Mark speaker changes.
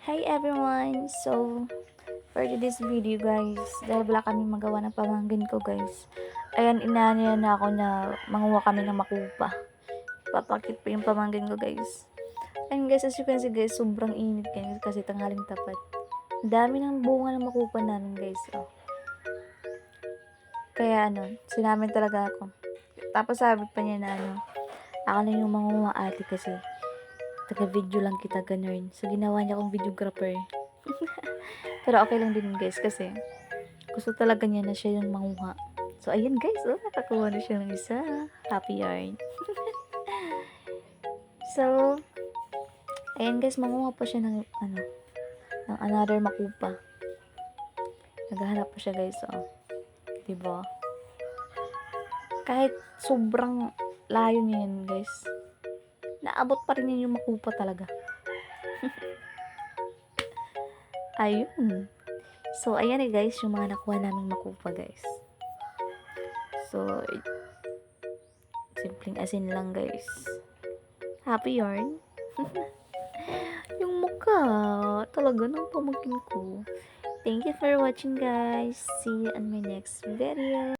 Speaker 1: Hi everyone! So, for today's video guys, dahil wala kami magawa ng pamangkin ko guys, ayan, inaanya na ako na manguha kami ng makupa. Papakit pa yung pamangkin ko guys. Ayun guys, as you can see guys, sobrang init guys kasi tanghaling tapat. Ang dami ng bunga ng makupa namin guys. Oh. Kaya sinamin talaga ako. Tapos sabi pa niya na ako na yung manguha ate kasi taga-video lang kita ganun. So, ginawa niya akong videographer. Pero okay lang din guys kasi gusto talaga niya na siya yung manguha. So, ayun guys, nakakuha na siya ng isa. Happy yarn. So, ayan guys, manguha pa siya ng ng another makupa. Naghahanap pa siya guys, oh. Diba? Kahit sobrang layo niya yan guys, naabot pa rin niya yung makupa talaga. Ayun. So, ayan guys, yung mga nakuha naming makupa guys. So, simpleng asin lang guys. Happy yarn. Yung mukha talaga ng pamangkin ko. Thank you for watching guys. See you on my next video.